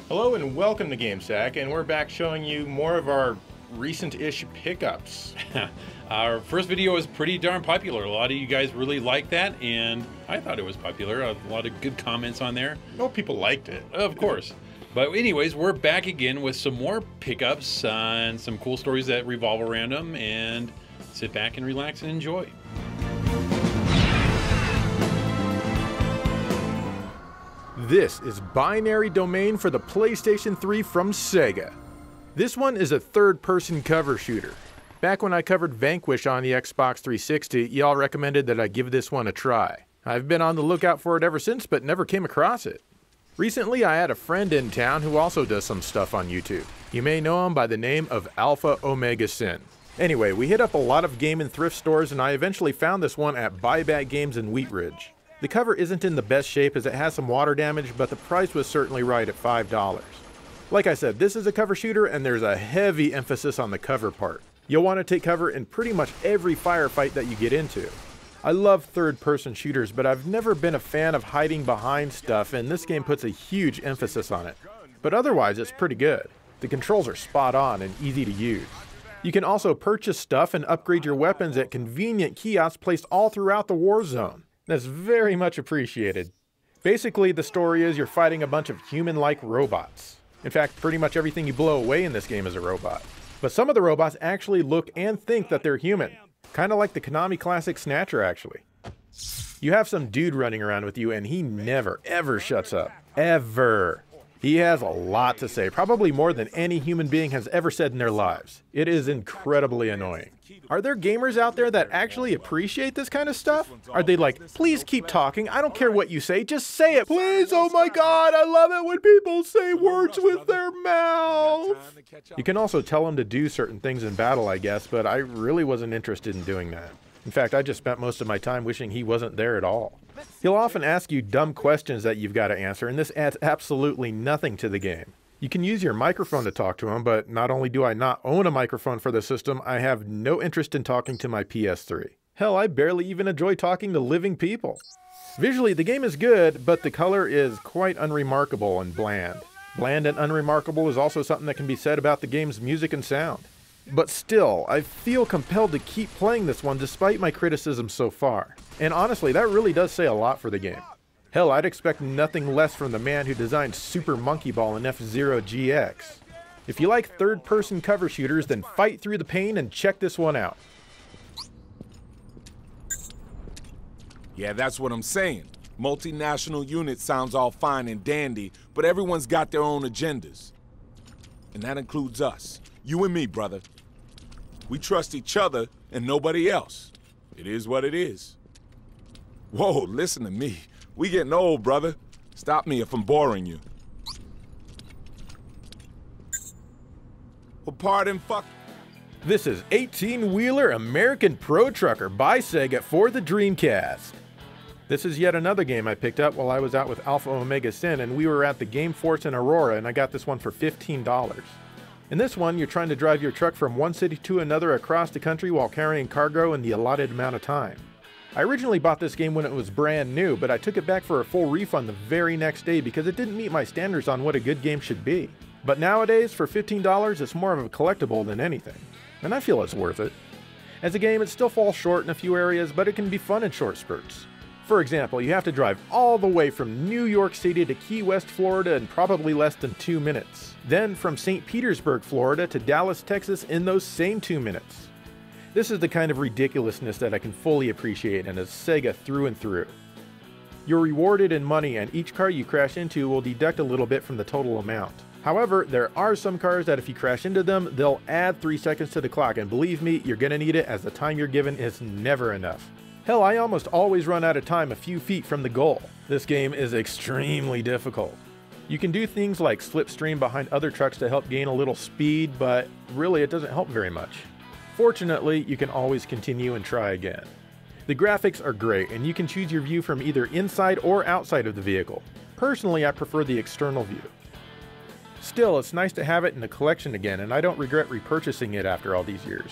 Hello and welcome to GameStack, and we're back showing you more of our recent-ish pickups. Our first video was pretty darn popular. A lot of you guys really liked that, and I thought it was popular. A lot of good comments on there. Well, people liked it. Of course. But anyways, we're back again with some more pickups and some cool stories that revolve around them, and sit back and relax and enjoy. This is Binary Domain for the PlayStation 3 from Sega. This one is a third-person cover shooter. Back when I covered Vanquish on the Xbox 360, y'all recommended that I give this one a try. I've been on the lookout for it ever since, but never came across it. Recently, I had a friend in town who also does some stuff on YouTube. You may know him by the name of Alpha Omega Sin. Anyway, we hit up a lot of game and thrift stores, and I eventually found this one at Buyback Games in Wheat Ridge. The cover isn't in the best shape as it has some water damage, but the price was certainly right at $5. Like I said, this is a cover shooter and there's a heavy emphasis on the cover part. You'll want to take cover in pretty much every firefight that you get into. I love third-person shooters, but I've never been a fan of hiding behind stuff, and this game puts a huge emphasis on it. But otherwise, it's pretty good. The controls are spot on and easy to use. You can also purchase stuff and upgrade your weapons at convenient kiosks placed all throughout the war zone. That's very much appreciated. Basically, the story is you're fighting a bunch of human-like robots. In fact, pretty much everything you blow away in this game is a robot. But some of the robots actually look and think that they're human. Kinda like the Konami classic Snatcher, actually. You have some dude running around with you and he never, ever shuts up. Ever. He has a lot to say, probably more than any human being has ever said in their lives. It is incredibly annoying. Are there gamers out there that actually appreciate this kind of stuff? Are they like, please keep talking, I don't care what you say, just say it, please, oh my god, I love it when people say words with their mouth. You can also tell them to do certain things in battle, I guess, but I really wasn't interested in doing that. In fact, I just spent most of my time wishing he wasn't there at all. He'll often ask you dumb questions that you've got to answer, and this adds absolutely nothing to the game. You can use your microphone to talk to him, but not only do I not own a microphone for the system, I have no interest in talking to my PS3. Hell, I barely even enjoy talking to living people. Visually, the game is good, but the color is quite unremarkable and bland. Bland and unremarkable is also something that can be said about the game's music and sound. But still, I feel compelled to keep playing this one despite my criticism so far. And honestly, that really does say a lot for the game. Hell, I'd expect nothing less from the man who designed Super Monkey Ball in F-Zero GX. If you like third-person cover shooters, then fight through the pain and check this one out. Yeah, that's what I'm saying. Multinational unit sounds all fine and dandy, but everyone's got their own agendas. And that includes us. You and me, brother. We trust each other and nobody else. It is what it is. Whoa, listen to me. We getting old, brother. Stop me if I'm boring you. Well, pardon, fuck. This is 18-wheeler American Pro Trucker by Sega for the Dreamcast. This is yet another game I picked up while I was out with Alpha Omega Sin, and we were at the Game Force in Aurora, and I got this one for $15. In this one, you're trying to drive your truck from one city to another across the country while carrying cargo in the allotted amount of time. I originally bought this game when it was brand new, but I took it back for a full refund the very next day because it didn't meet my standards on what a good game should be. But nowadays, for $15, it's more of a collectible than anything, and I feel it's worth it. As a game, it still falls short in a few areas, but it can be fun in short spurts. For example, you have to drive all the way from New York City to Key West, Florida in probably less than 2 minutes. Then from St. Petersburg, Florida to Dallas, Texas in those same 2 minutes. This is the kind of ridiculousness that I can fully appreciate and is Sega through and through. You're rewarded in money and each car you crash into will deduct a little bit from the total amount. However, there are some cars that if you crash into them, they'll add 3 seconds to the clock, and believe me, you're gonna need it as the time you're given is never enough. Hell, I almost always run out of time a few feet from the goal. This game is extremely difficult. You can do things like slipstream behind other trucks to help gain a little speed, but really it doesn't help very much. Fortunately, you can always continue and try again. The graphics are great, and you can choose your view from either inside or outside of the vehicle. Personally, I prefer the external view. Still, it's nice to have it in the collection again, and I don't regret repurchasing it after all these years.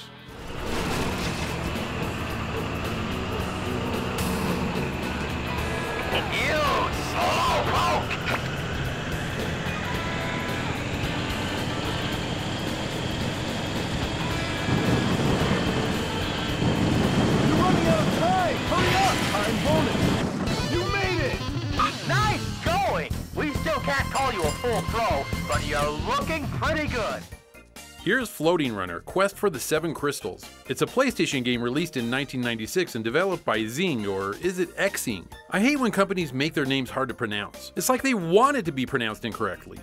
Pretty good. Here's Floating Runner, Quest for the Seven Crystals. It's a PlayStation game released in 1996 and developed by Zing, or is it Xing? I hate when companies make their names hard to pronounce. It's like they want it to be pronounced incorrectly.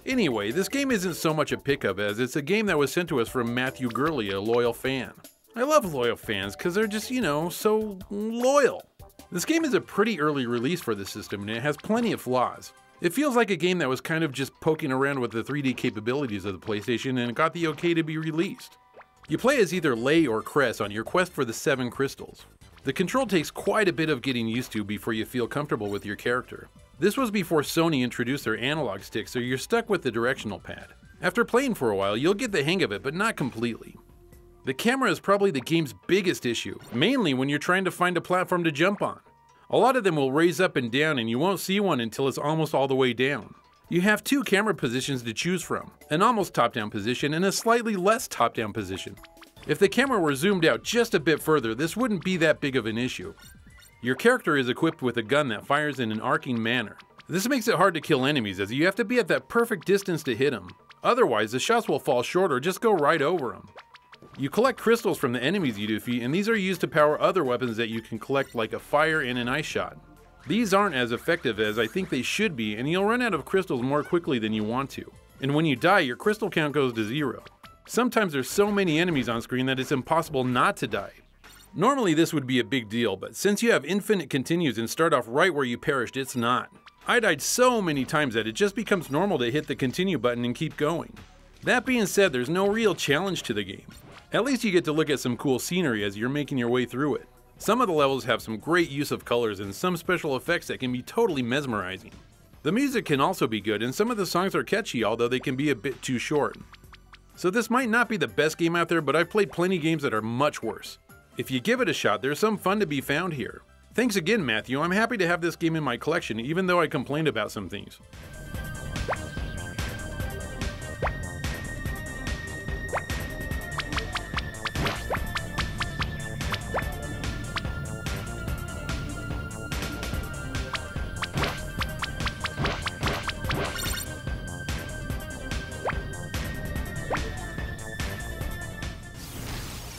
Anyway, this game isn't so much a pickup as it's a game that was sent to us from Matthew Gurley, a loyal fan. I love loyal fans because they're just, so loyal. This game is a pretty early release for the system and it has plenty of flaws. It feels like a game that was kind of just poking around with the 3D capabilities of the PlayStation and got the okay to be released. You play as either Lei or Cress on your quest for the 7 crystals. The control takes quite a bit of getting used to before you feel comfortable with your character. This was before Sony introduced their analog stick, so you're stuck with the directional pad. After playing for a while, you'll get the hang of it, but not completely. The camera is probably the game's biggest issue, mainly when you're trying to find a platform to jump on. A lot of them will raise up and down and you won't see one until it's almost all the way down. You have 2 camera positions to choose from, an almost top-down position and a slightly less top-down position. If the camera were zoomed out just a bit further, this wouldn't be that big of an issue. Your character is equipped with a gun that fires in an arcing manner. This makes it hard to kill enemies as you have to be at that perfect distance to hit them. Otherwise, the shots will fall short or just go right over them. You collect crystals from the enemies you defeat, and these are used to power other weapons that you can collect, like a fire and an ice shot. These aren't as effective as I think they should be, and you'll run out of crystals more quickly than you want to. And when you die, your crystal count goes to 0. Sometimes there's so many enemies on screen that it's impossible not to die. Normally this would be a big deal, but since you have infinite continues and start off right where you perished, it's not. I died so many times that it just becomes normal to hit the continue button and keep going. That being said, there's no real challenge to the game. At least you get to look at some cool scenery as you're making your way through it. Some of the levels have some great use of colors and some special effects that can be totally mesmerizing. The music can also be good and some of the songs are catchy, although they can be a bit too short. So this might not be the best game out there, but I've played plenty of games that are much worse. If you give it a shot, there's some fun to be found here. Thanks again, Matthew. I'm happy to have this game in my collection, even though I complained about some things.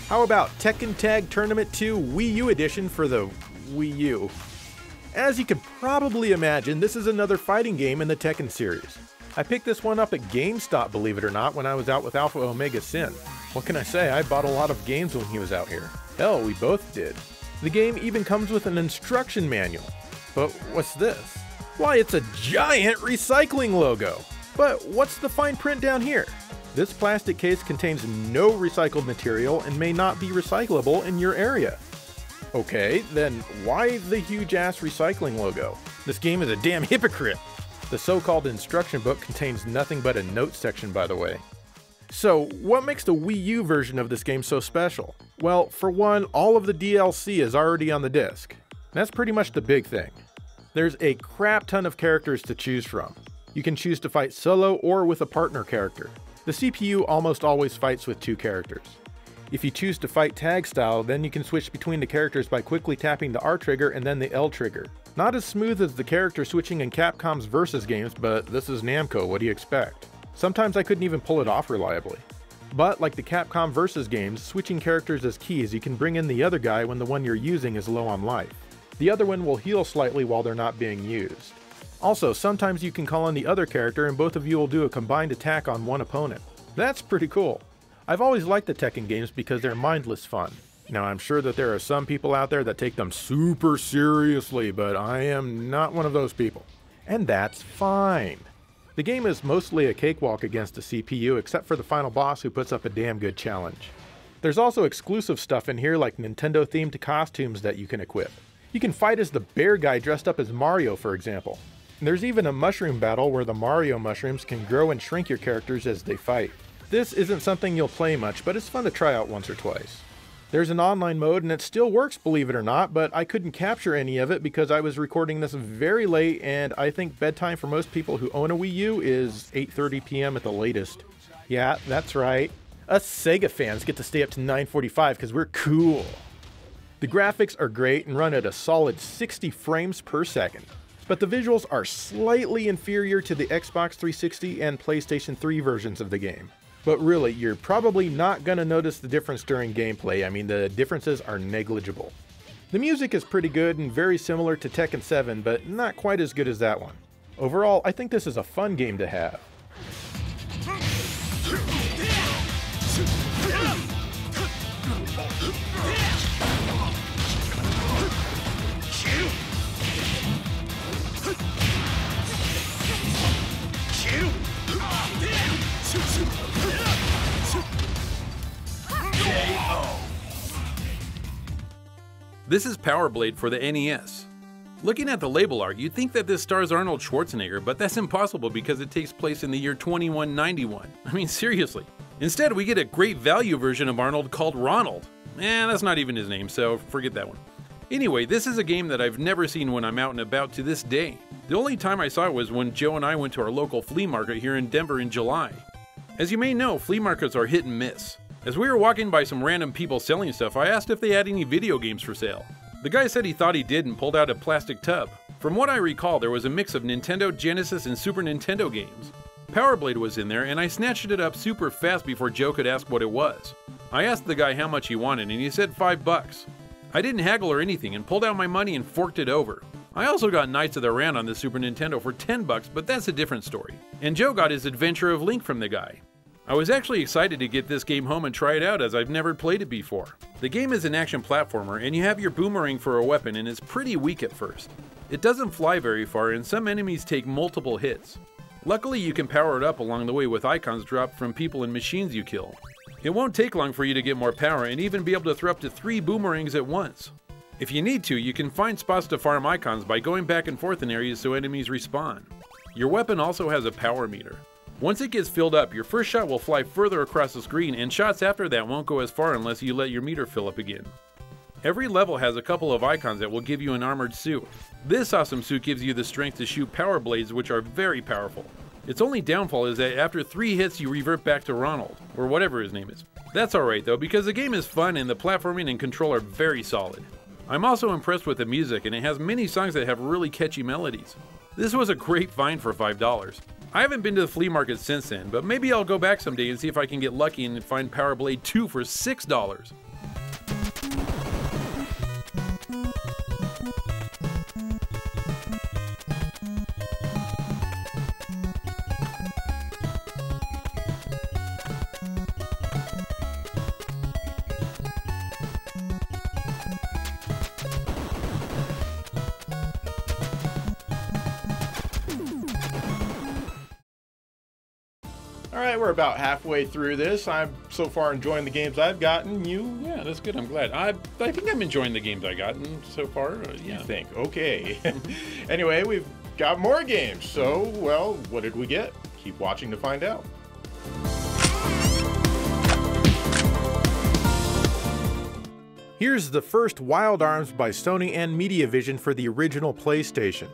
How about Tekken Tag Tournament 2 Wii U edition for the Wii U? As you can probably imagine, this is another fighting game in the Tekken series. I picked this one up at GameStop, believe it or not, when I was out with Alpha Omega Sin. What can I say, I bought a lot of games when he was out here. Hell, we both did. The game even comes with an instruction manual. But what's this? Why, it's a giant recycling logo! But what's the fine print down here? This plastic case contains no recycled material and may not be recyclable in your area. Okay, then why the huge-ass recycling logo? This game is a damn hypocrite! The so-called instruction book contains nothing but a notes section, by the way. So, what makes the Wii U version of this game so special? Well, for one, all of the DLC is already on the disc. That's pretty much the big thing. There's a crap ton of characters to choose from. You can choose to fight solo or with a partner character. The CPU almost always fights with 2 characters. If you choose to fight tag style, then you can switch between the characters by quickly tapping the R trigger and then the L trigger. Not as smooth as the character switching in Capcom's Versus games, but this is Namco, what do you expect? Sometimes I couldn't even pull it off reliably. But like the Capcom Versus games, switching characters is key as you can bring in the other guy when the one you're using is low on life. The other one will heal slightly while they're not being used. Also, sometimes you can call on the other character and both of you will do a combined attack on one opponent. That's pretty cool. I've always liked the Tekken games because they're mindless fun. Now, I'm sure that there are some people out there that take them super seriously, but I am not one of those people. And that's fine. The game is mostly a cakewalk against the CPU, except for the final boss who puts up a damn good challenge. There's also exclusive stuff in here like Nintendo-themed costumes that you can equip. You can fight as the bear guy dressed up as Mario, for example. There's even a mushroom battle where the Mario mushrooms can grow and shrink your characters as they fight. This isn't something you'll play much, but it's fun to try out once or twice. There's an online mode and it still works, believe it or not, but I couldn't capture any of it because I was recording this very late and I think bedtime for most people who own a Wii U is 8:30 p.m. at the latest. Yeah, that's right. Us Sega fans get to stay up to 9:45 because we're cool. The graphics are great and run at a solid 60 frames per second. but the visuals are slightly inferior to the Xbox 360 and PlayStation 3 versions of the game. But really, you're probably not going to notice the difference during gameplay. I mean, the differences are negligible. The music is pretty good and very similar to Tekken 7, but not quite as good as that one. Overall, I think this is a fun game to have. This is Power Blade for the NES. Looking at the label art, you'd think that this stars Arnold Schwarzenegger, but that's impossible because it takes place in the year 2191. I mean, seriously. Instead, we get a great value version of Arnold called Ronald. That's not even his name, so forget that one. Anyway, this is a game that I've never seen when I'm out and about to this day. The only time I saw it was when Joe and I went to our local flea market here in Denver in July. As you may know, flea markets are hit and miss. As we were walking by some random people selling stuff, I asked if they had any video games for sale. The guy said he thought he did and pulled out a plastic tub. From what I recall, there was a mix of Nintendo, Genesis, and Super Nintendo games. Power Blade was in there, and I snatched it up super fast before Joe could ask what it was. I asked the guy how much he wanted, and he said $5. I didn't haggle or anything and pulled out my money and forked it over. I also got Knights of the Round on the Super Nintendo for $10, but that's a different story. And Joe got his Adventure of Link from the guy. I was actually excited to get this game home and try it out as I've never played it before. The game is an action platformer and you have your boomerang for a weapon and it's pretty weak at first. It doesn't fly very far and some enemies take multiple hits. Luckily you can power it up along the way with icons dropped from people and machines you kill. It won't take long for you to get more power and even be able to throw up to 3 boomerangs at once. If you need to, you can find spots to farm icons by going back and forth in areas so enemies respawn. Your weapon also has a power meter. Once it gets filled up, your first shot will fly further across the screen, and shots after that won't go as far unless you let your meter fill up again. Every level has a couple of icons that will give you an armored suit. This awesome suit gives you the strength to shoot power blades, which are very powerful. Its only downfall is that after 3 hits you revert back to Ronald, or whatever his name is. That's alright though, because the game is fun and the platforming and control are very solid. I'm also impressed with the music, and it has many songs that have really catchy melodies. This was a great find for $5. I haven't been to the flea market since then, but maybe I'll go back someday and see if I can get lucky and find Power Blade 2 for $6. Alright, we're about halfway through this. I'm so far enjoying the games I've gotten. You? Yeah, that's good. I'm glad. I think I'm enjoying the games I've gotten so far. You think? Okay. Anyway, we've got more games. So, well, what did we get? Keep watching to find out. Here's the first Wild Arms by Sony and Mediavision for the original PlayStation.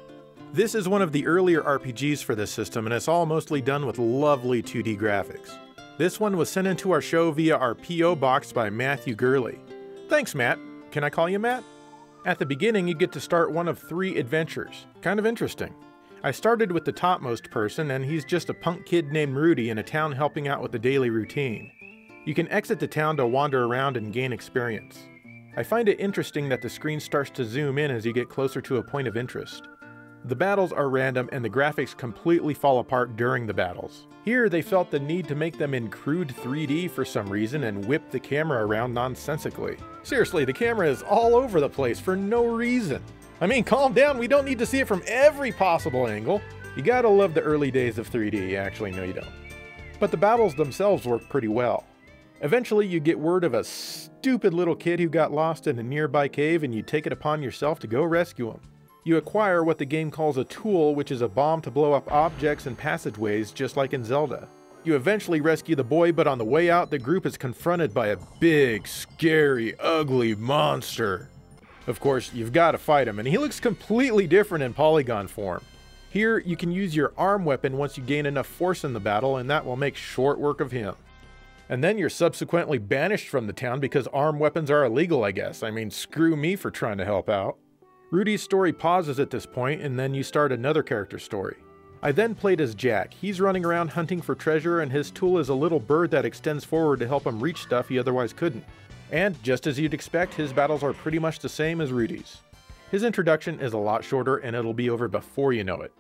This is one of the earlier RPGs for this system, and it's all mostly done with lovely 2D graphics. This one was sent into our show via our P.O. box by Matthew Gurley. Thanks, Matt. Can I call you Matt? At the beginning, you get to start one of 3 adventures. Kind of interesting. I started with the topmost person, and he's just a punk kid named Rudy in a town helping out with the daily routine. You can exit the town to wander around and gain experience. I find it interesting that the screen starts to zoom in as you get closer to a point of interest. The battles are random and the graphics completely fall apart during the battles. Here they felt the need to make them in crude 3D for some reason and whip the camera around nonsensically. Seriously, the camera is all over the place for no reason. I mean, calm down, we don't need to see it from every possible angle. You gotta love the early days of 3D, actually no you don't. But the battles themselves work pretty well. Eventually you get word of a stupid little kid who got lost in a nearby cave and you take it upon yourself to go rescue him. You acquire what the game calls a tool, which is a bomb to blow up objects and passageways just like in Zelda. You eventually rescue the boy, but on the way out the group is confronted by a big, scary, ugly monster. Of course, you've got to fight him, and he looks completely different in polygon form. Here, you can use your arm weapon once you gain enough force in the battle, and that will make short work of him. And then you're subsequently banished from the town because arm weapons are illegal, I guess. I mean, screw me for trying to help out. Rudy's story pauses at this point, and then you start another character's story. I then played as Jack. He's running around hunting for treasure, and his tool is a little bird that extends forward to help him reach stuff he otherwise couldn't. And just as you'd expect, his battles are pretty much the same as Rudy's. His introduction is a lot shorter, and it'll be over before you know it.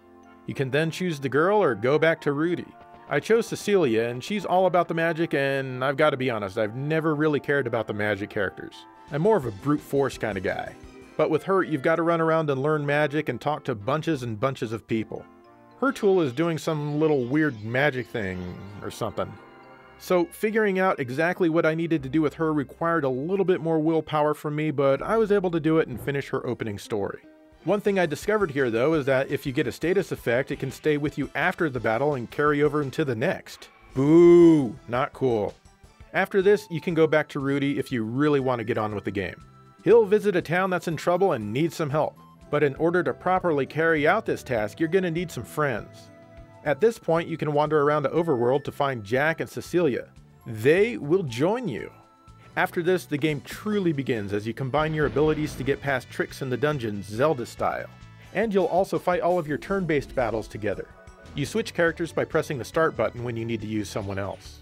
You can then choose the girl or go back to Rudy. I chose Cecilia, and she's all about the magic, and I've got to be honest, I've never really cared about the magic characters. I'm more of a brute force kind of guy. But with her, you've got to run around and learn magic and talk to bunches and bunches of people. Her tool is doing some little weird magic thing or something. So figuring out exactly what I needed to do with her required a little bit more willpower from me, but I was able to do it and finish her opening story. One thing I discovered here though is that if you get a status effect, it can stay with you after the battle and carry over into the next. Boo! Not cool. After this, you can go back to Rudy if you really want to get on with the game. He'll visit a town that's in trouble and needs some help. But in order to properly carry out this task, you're going to need some friends. At this point, you can wander around the overworld to find Jack and Cecilia. They will join you. After this, the game truly begins as you combine your abilities to get past tricks in the dungeons, Zelda style. And you'll also fight all of your turn-based battles together. You switch characters by pressing the start button when you need to use someone else.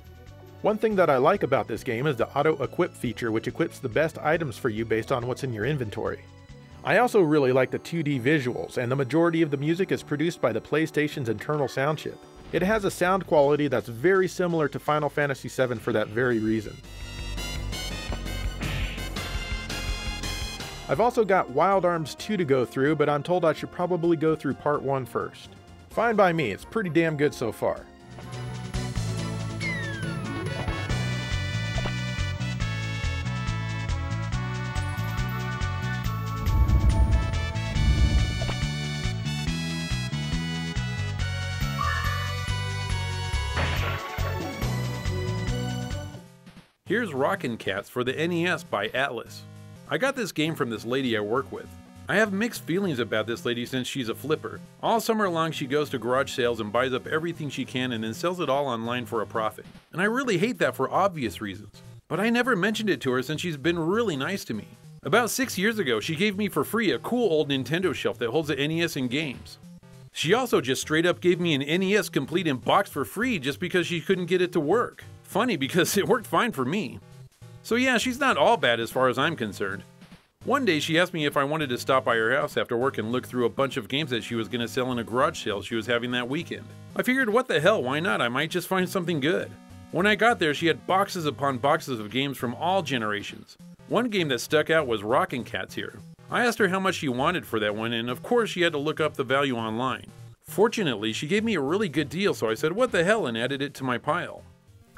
One thing that I like about this game is the auto-equip feature, which equips the best items for you based on what's in your inventory. I also really like the 2D visuals, and the majority of the music is produced by the PlayStation's internal sound chip. It has a sound quality that's very similar to Final Fantasy VII for that very reason. I've also got Wild Arms 2 to go through, but I'm told I should probably go through Part 1 first. Fine by me, it's pretty damn good so far. Here's Rockin Cats for the NES by Atlas. I got this game from this lady I work with. I have mixed feelings about this lady since she's a flipper. All summer long she goes to garage sales and buys up everything she can and then sells it all online for a profit. And I really hate that for obvious reasons. But I never mentioned it to her since she's been really nice to me. About 6 years ago, she gave me for free a cool old Nintendo shelf that holds the NES and games. She also just straight up gave me an NES complete in box for free just because she couldn't get it to work. Funny because it worked fine for me. So yeah, she's not all bad as far as I'm concerned. One day she asked me if I wanted to stop by her house after work and look through a bunch of games that she was going to sell in a garage sale she was having that weekend. I figured what the hell, why not? I might just find something good. When I got there, she had boxes upon boxes of games from all generations. One game that stuck out was Rockin Cats here. I asked her how much she wanted for that one, and of course she had to look up the value online. Fortunately, she gave me a really good deal, so I said what the hell and added it to my pile.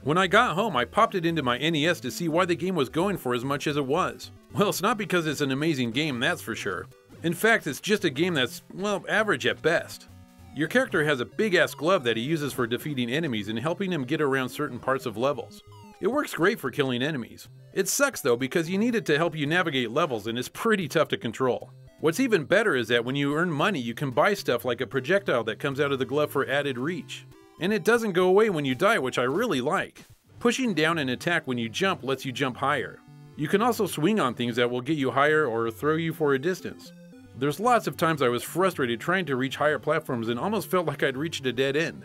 When I got home, I popped it into my NES to see why the game was going for as much as it was. Well, it's not because it's an amazing game, that's for sure. In fact, it's just a game that's, well, average at best. Your character has a big-ass glove that he uses for defeating enemies and helping him get around certain parts of levels. It works great for killing enemies. It sucks though because you need it to help you navigate levels and it's pretty tough to control. What's even better is that when you earn money, you can buy stuff like a projectile that comes out of the glove for added reach. And it doesn't go away when you die, which I really like. Pushing down an attack when you jump lets you jump higher. You can also swing on things that will get you higher or throw you for a distance. There's lots of times I was frustrated trying to reach higher platforms and almost felt like I'd reached a dead end.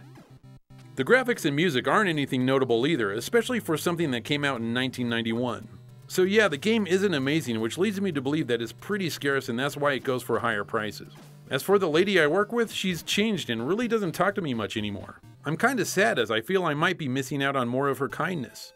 The graphics and music aren't anything notable either, especially for something that came out in 1991. So yeah, the game isn't amazing, which leads me to believe that it's pretty scarce and that's why it goes for higher prices. As for the lady I work with, she's changed and really doesn't talk to me much anymore. I'm kinda sad as I feel I might be missing out on more of her kindness.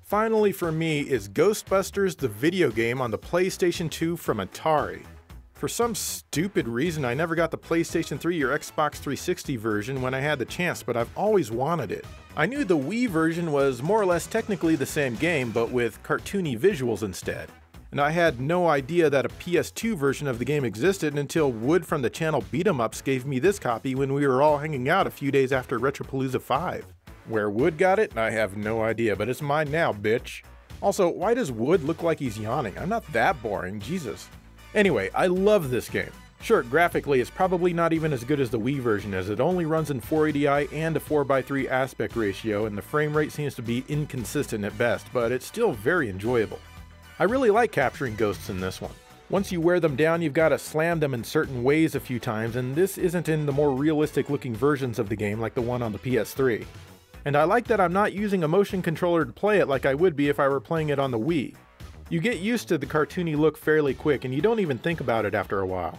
Finally for me is Ghostbusters the video game on the PlayStation 2 from Atari. For some stupid reason I never got the PlayStation 3 or Xbox 360 version when I had the chance, but I've always wanted it. I knew the Wii version was more or less technically the same game, but with cartoony visuals instead. And I had no idea that a PS2 version of the game existed until Wood from the channel Beat 'em Ups gave me this copy when we were all hanging out a few days after Retropalooza 5. Where Wood got it, I have no idea, but it's mine now, bitch. Also, why does Wood look like he's yawning? I'm not that boring, Jesus. Anyway, I love this game. Sure, graphically it's probably not even as good as the Wii version, as it only runs in 480i and a 4:3 aspect ratio, and the frame rate seems to be inconsistent at best, but it's still very enjoyable. I really like capturing ghosts in this one. Once you wear them down, you've got to slam them in certain ways a few times, and this isn't in the more realistic looking versions of the game like the one on the PS3. And I like that I'm not using a motion controller to play it like I would be if I were playing it on the Wii. You get used to the cartoony look fairly quick, and you don't even think about it after a while.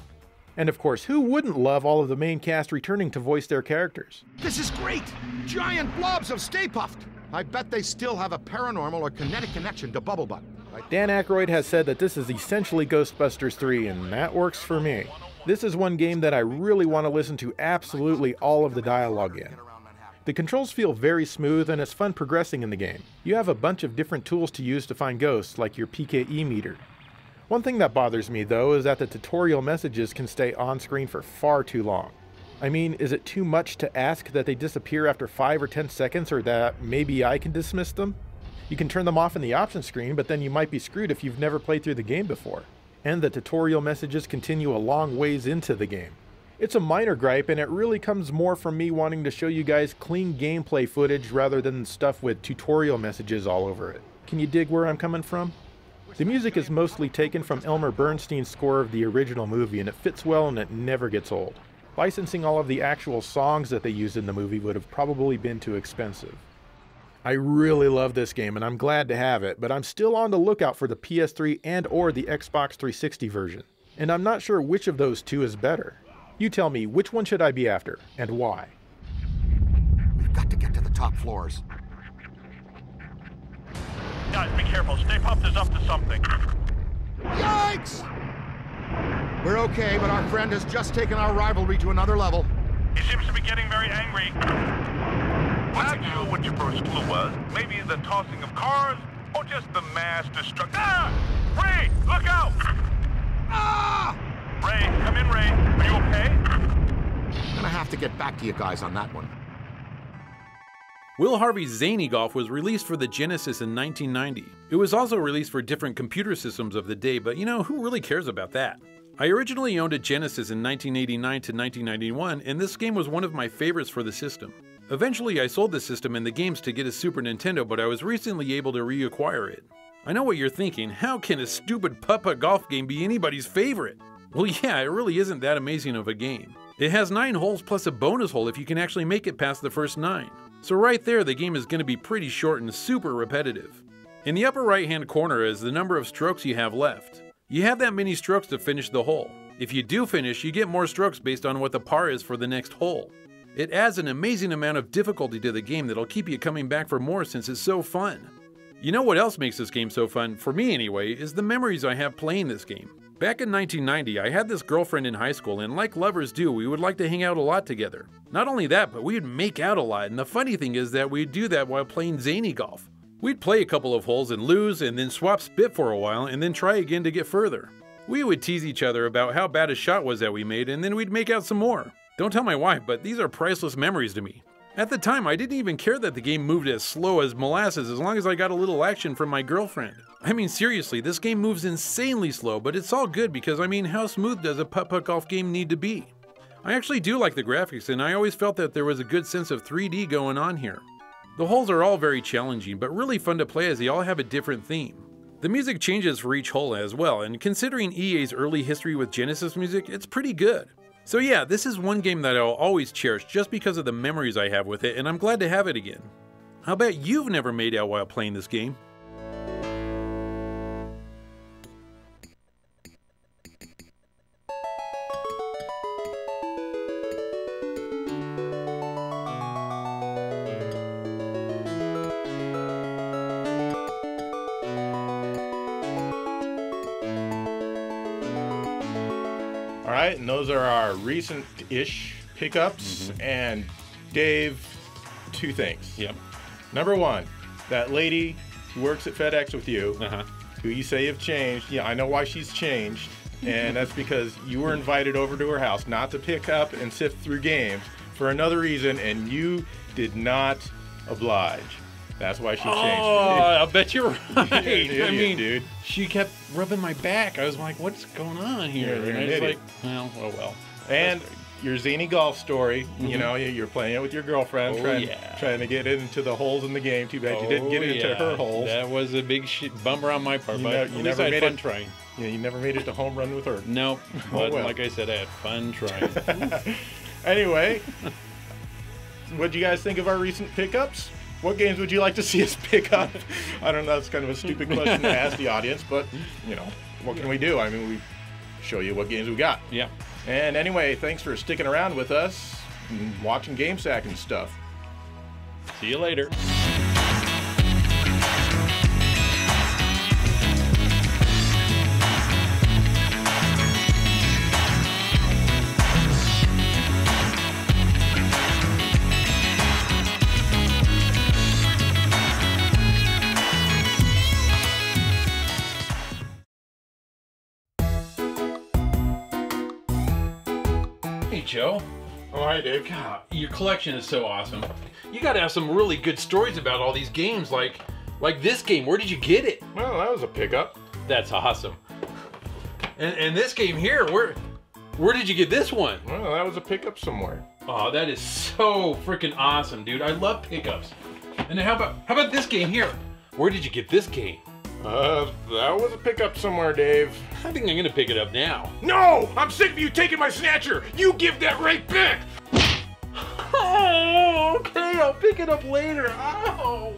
And of course, who wouldn't love all of the main cast returning to voice their characters? This is great! Giant blobs of Stay Puft! I bet they still have a paranormal or kinetic connection to Bubblebutt. Dan Aykroyd has said that this is essentially Ghostbusters 3, and that works for me. This is one game that I really want to listen to absolutely all of the dialogue in. The controls feel very smooth, and it's fun progressing in the game. You have a bunch of different tools to use to find ghosts, like your PKE meter. One thing that bothers me though is that the tutorial messages can stay on screen for far too long. I mean, is it too much to ask that they disappear after 5 or 10 seconds, or that maybe I can dismiss them? You can turn them off in the options screen, but then you might be screwed if you've never played through the game before. And the tutorial messages continue a long ways into the game. It's a minor gripe, and it really comes more from me wanting to show you guys clean gameplay footage rather than stuff with tutorial messages all over it. Can you dig where I'm coming from? The music is mostly taken from Elmer Bernstein's score of the original movie, and it fits well and it never gets old. Licensing all of the actual songs that they used in the movie would have probably been too expensive. I really love this game, and I'm glad to have it, but I'm still on the lookout for the PS3 and/or the Xbox 360 version, and I'm not sure which of those two is better. You tell me, which one should I be after, and why? We've got to get to the top floors. Guys, be careful. Stay Puft is up to something. Yikes! We're okay, but our friend has just taken our rivalry to another level. He seems to be getting very angry. Not sure what your first clue was. Maybe the tossing of cars, or just the mass destruction. Ah! Ray, look out! Ah! Ray, come in, Ray. Are you okay? I'm gonna have to get back to you guys on that one. Will Harvey's Zini Golf was released for the Genesis in 1990. It was also released for different computer systems of the day, but you know, who really cares about that? I originally owned a Genesis in 1989 to 1991, and this game was one of my favorites for the system. Eventually I sold the system and the games to get a Super Nintendo, but I was recently able to reacquire it. I know what you're thinking, how can a stupid putt-putt golf game be anybody's favorite? Well yeah, it really isn't that amazing of a game. It has 9 holes plus a bonus hole if you can actually make it past the first 9. So right there, the game is going to be pretty short and super repetitive. In the upper right hand corner is the number of strokes you have left. You have that many strokes to finish the hole. If you do finish, you get more strokes based on what the par is for the next hole. It adds an amazing amount of difficulty to the game that'll keep you coming back for more since it's so fun. You know what else makes this game so fun, for me anyway, is the memories I have playing this game. Back in 1990, I had this girlfriend in high school, and like lovers do, we would like to hang out a lot together. Not only that, but we would make out a lot, and the funny thing is that we'd do that while playing Zini Golf. We'd play a couple of holes and lose, and then swap spit for a while, and then try again to get further. We would tease each other about how bad a shot was that we made, and then we'd make out some more. Don't tell my wife, but these are priceless memories to me. At the time, I didn't even care that the game moved as slow as molasses as long as I got a little action from my girlfriend. I mean seriously, this game moves insanely slow, but it's all good because I mean, how smooth does a putt-putt golf game need to be? I actually do like the graphics, and I always felt that there was a good sense of 3D going on here. The holes are all very challenging, but really fun to play as they all have a different theme. The music changes for each hole as well, and considering EA's early history with Genesis music, it's pretty good. So yeah, this is one game that I'll always cherish just because of the memories I have with it, and I'm glad to have it again. I'll bet you've never made out while playing this game. Alright, and those are our recent-ish pickups. And Dave, 2 things. Yep. Number 1, that lady who works at FedEx with you, who you say have changed. Yeah, I know why she's changed. And that's because you were invited over to her house not to pick up and sift through games for another reason, and you did not oblige. That's why she changed. Oh, I bet you're right. You're an idiot, I mean, dude. she kept rubbing my back. I was like, what's going on here? You're And an I was idiot. like, well, oh well. And your Zini Golf story, you know, you're playing it with your girlfriend, trying to get into the holes in the game. Too bad you didn't get into her holes. That was a big bummer on my part, but at least I had fun trying. Yeah, you never made it to home run with her. Nope, but well. like I said, I had fun trying. Anyway, what do you guys think of our recent pickups? What games would you like to see us pick up? I don't know, that's kind of a stupid question to ask the audience, but, you know, what can we do? I mean, we show you what games we got. Yeah. And anyway, thanks for sticking around with us and watching GameSack and stuff. See you later. Hey, Joe. Oh, hi, Dave. God, your collection is so awesome. You got to have some really good stories about all these games, like this game. Where did you get it? Well, that was a pickup. That's awesome. And this game here, where did you get this one? Well, that was a pickup somewhere. Oh, that is so freaking awesome, dude. I love pickups. And how about this game here? Where did you get this game? That was a pickup somewhere, Dave. I think I'm gonna pick it up now. No! I'm sick of you taking my snatcher! You give that right back! Oh, okay, I'll pick it up later. Oh.